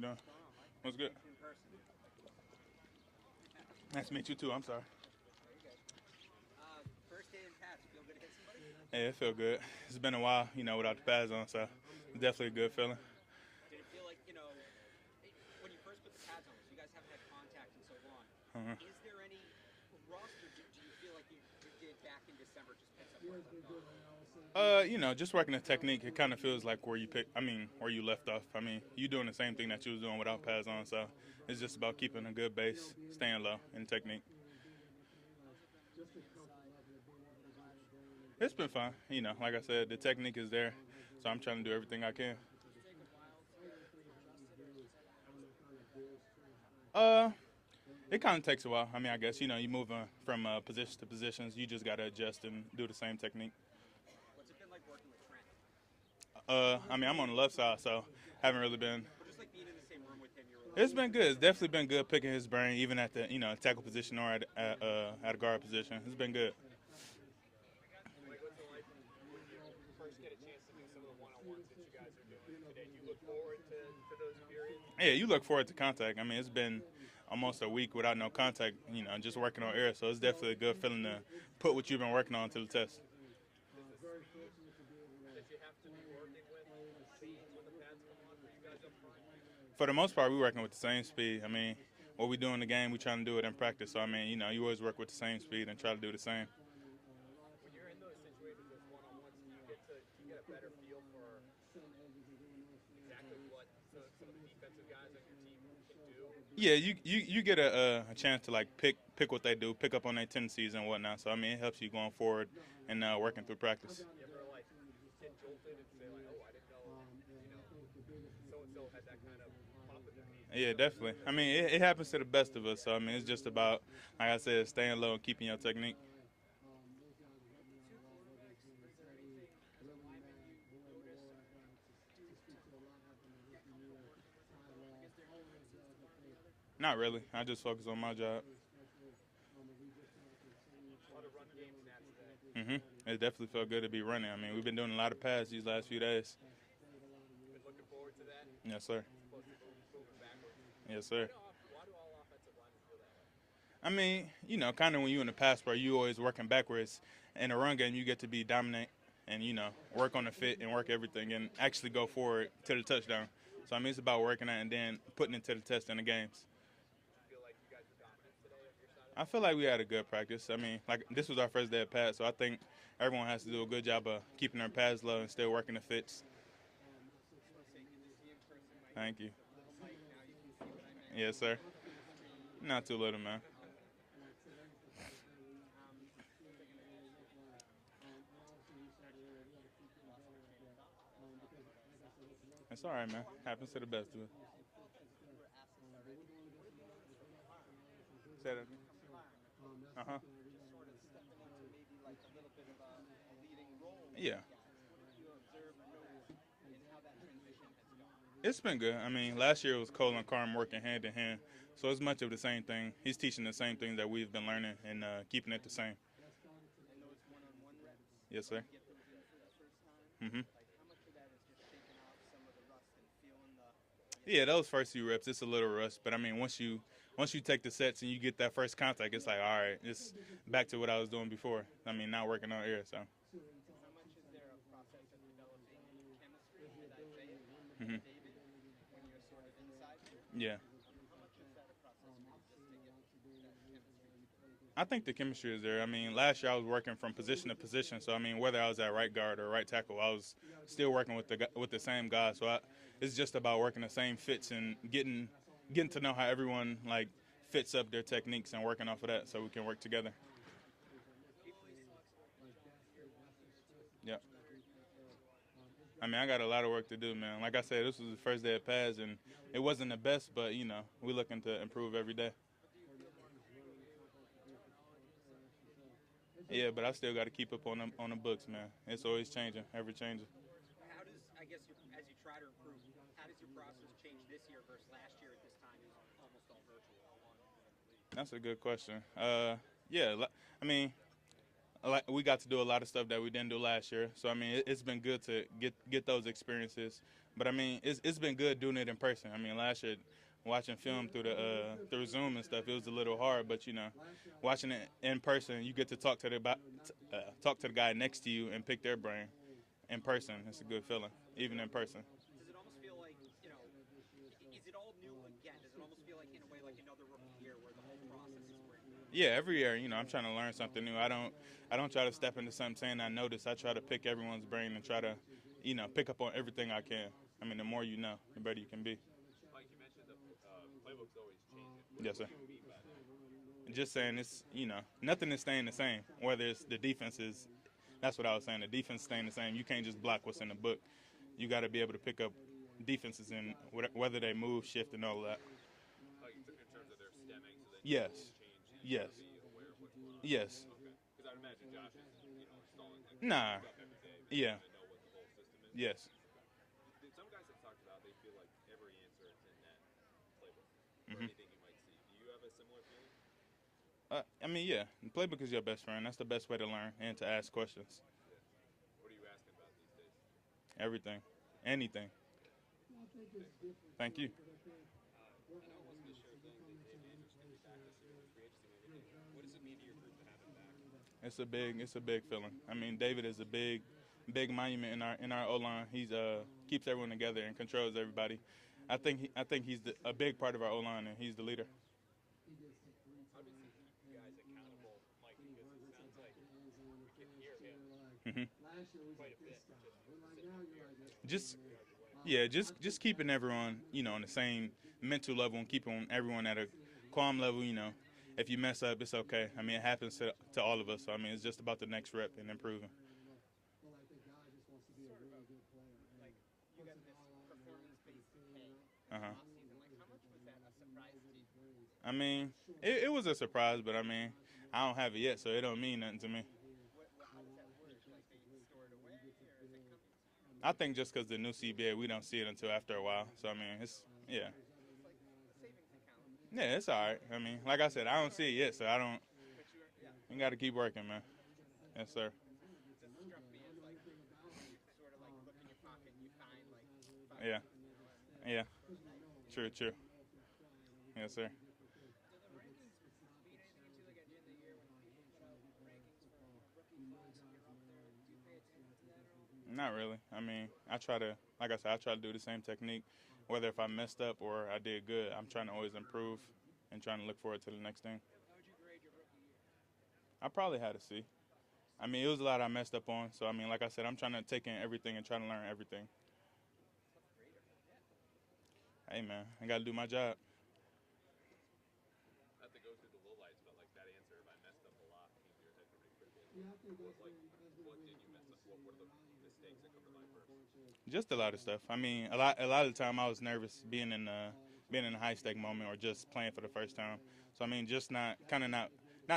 doing? What's good? Nice to meet you too. I'm sorry. First day in pads, feel good to hit somebody? Yeah, it feel good. It's been a while, without the pads on, so it's definitely a good feeling. Did it feel like, when you first put the pads on, so you guys haven't had contact in so long, is there any rust, or do you feel like you did back in December just picks up where you left off? Just working the technique, it kind of feels like where you left off. You doing the same thing that you was doing without pads on, so it's just about keeping a good base, staying low in technique. It's been fun. Like I said, the technique is there, so I'm trying to do everything I can. It kind of takes a while. I guess, you moving from position to positions, you just got to adjust and do the same technique. What's it been like working with Trent? I'm on the left side, so haven't really been. Or just like being in the same room with him, It's been good. It's definitely been good picking his brain, even at the, tackle position or at a guard position. It's been good. Mike, what's it like when you first get a chance to do some of the one-on-ones that you guys are doing today? Do you look forward to those periods? Yeah, you look forward to contact. It's been almost a week without no contact, just working on air. So it's definitely a good feeling to put what you've been working on to the test. That you have to be working with speed when the pads come on for you guys up front? For the most part, we're working with the same speed. What we do in the game, we trying to do it in practice. So, you always work with the same speed and try to do the same. When you're in those situations, those one-on-ones, do you get a better feel for exactly what some of the defensive guys on your team can do? Yeah, you get a chance to pick what they do, pick up on their tendencies and whatnot. So it helps you going forward and working through practice. You ever get jolted and say oh, I didn't know, so and so had that kind of pop in their knee? Yeah, definitely. It happens to the best of us. So it's just about, like I said, staying low and keeping your technique. Not really. I just focus on my job. A lot of run game stats today. It definitely felt good to be running. We've been doing a lot of passes these last few days. Been looking forward to that? Yes, sir. Supposed to be moving backwards. Yes, sir. Why do all offensive linemen feel that way? Kind of when you're in the pass where you always working backwards. In a run game, you get to be dominant and, work on the fit and work everything and actually go forward to the touchdown. So, it's about working that and then putting it to the test in the games. Feel like you guys were dominant today on your side? I feel like we had a good practice. This was our first day of pads, so I think everyone has to do a good job of keeping their pads low and still working the fits. Thank you. Yes, sir. Not too little, man. It's all right, man. Happens to the best of us. Say that again. Uh-huh. Yeah. It's been good. Last year it was Cole and Carm working hand in hand, so it's much of the same thing. He's teaching the same things that we've been learning and keeping it the same. Yes, sir. Yeah, those first few reps, it's a little rust, but once you take the sets and you get that first contact, it's like, all right, it's back to what I was doing before. Not working on air, so. How much is there a process of developing chemistry, should I say it, David, when you're sort of inside? Yeah. How much is that a process for you just to get that chemistry? I think the chemistry is there. Last year I was working from position to position, so whether I was at right guard or right tackle, I was still working with the same guy. So it's just about working the same fits and getting to know how everyone fits up their techniques and working off of that, so we can work together. Yep. I got a lot of work to do, man. Like I said, this was the first day of pads, and it wasn't the best, but we're looking to improve every day. Yeah, but I still got to keep up on the books, man. It's always changing, ever changing. How does, as you try to improve, how does your process change this year versus last year at this time? Is almost all virtual. That's a good question. We got to do a lot of stuff that we didn't do last year. So it's been good to get those experiences. But I mean, it's been good doing it in person. I mean, last year watching film through Zoom and stuff, it was a little hard. But watching it in person, you get to talk to the guy next to you and pick their brain in person. It's a good feeling, even in person. Does it almost feel like, is it all new again? Does it almost feel like, in a way, like another rookie year where the whole process is brand new? Yeah, every year, I'm trying to learn something new. I don't try to step into something saying I know this. I try to pick everyone's brain and try to, pick up on everything I can. I mean, the more you know, the better you can be. Mike, you mentioned the playbook's always changing. Yes, sir. What do you mean by that? Just saying it's, nothing is staying the same. Whether it's the defense is, that's what I was saying. The defense is staying the same. You can't just block what's in the book. You got to be able to pick up defenses and whether they move, shift, and all that. Like in terms of their stemming, so that Yes. change, Yes. be aware of what's going on. Yes. Okay. Because I'd imagine Josh is, installing like Nah. stuff every day. Yeah. To know what the whole system is. Yes. Some guys have talked about they feel like every answer is in that playbook. Or Mhm. anything you might see. Do you have a similar feeling? I mean, yeah. The playbook is your best friend. That's the best way to learn and to ask questions. What are you asking about these days? Everything. Anything. Thank you. I know it wasn't a sure thing that Dave Andrews could be back this year with free agency and everything. What does it mean to your group to have him back? It's a big feeling. I mean, David is a big monument in our O-line. He's keeps everyone together and controls everybody. I think he's a big part of our O-line, and he's the leader. How does he keep you guys accountable, Mike? Because it sounds like we can hear him Mhm. quite a bit. Just keeping everyone, on the same mental level and keeping everyone at a calm level. If you mess up, it's okay. I mean, it happens to all of us. So I mean, it's just about the next rep and improving. Like, you got this performance-based pay Uh-huh. offseason. Like, how much was that a surprise to you? I mean, it was a surprise, but I mean, I don't have it yet, so it don't mean nothing to me. How does that work? Like, they store it away, or is it coming to you? I think just because the new CBA, we don't see it until after a while. So I mean, it's yeah. It's like a savings account. Yeah, it's all right. I mean, like I said, I don't see it yet, so I don't. But You got to keep working, man. Yes, sir. it just struck me as like, you sort of like look in your pocket and you find like Yeah. Yeah. True. Yes, sir. Do the rankings mean anything to you, like at the end of the year when people put out rankings for rookie class and you're up there? Do you pay attention to that at all? Not really. I mean, like I said, I try to do the same technique. Whether if I messed up or I did good, I'm trying to always improve and trying to look forward to the next thing. How would you grade your rookie year? I probably had a C. I mean, it was a lot I messed up on. So, I mean, like I said, I'm trying to take in everything and try to learn everything. Hey, man, I got to do my job. Not to go through the lowlights, but like that answer, if I messed up a lot, came to your head pretty quickly. What did you mess up? What were the mistakes that come to mind first? Just a lot of stuff. I mean, a lot of the time I was nervous being in a high stake moment or just playing for the first time. So I mean, just not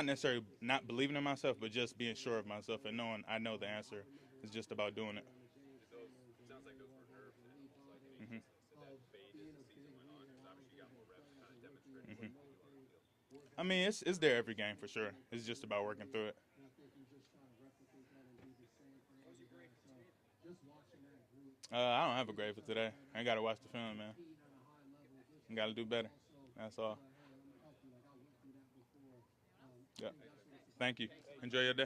necessarily not believing in myself, but just being sure of myself and knowing I know the answer. It's just about doing it. It sounds like those were nerves then, most likely. Mhm. Did that fade as the season went on? Because obviously you got more reps, kind of demonstrating what you want on the field. I mean, it's there every game for sure. It's just about working through it. I don't have a grade for today. I got to watch the film, man. I got to do better. That's all. Yeah. Thank you. Enjoy your day.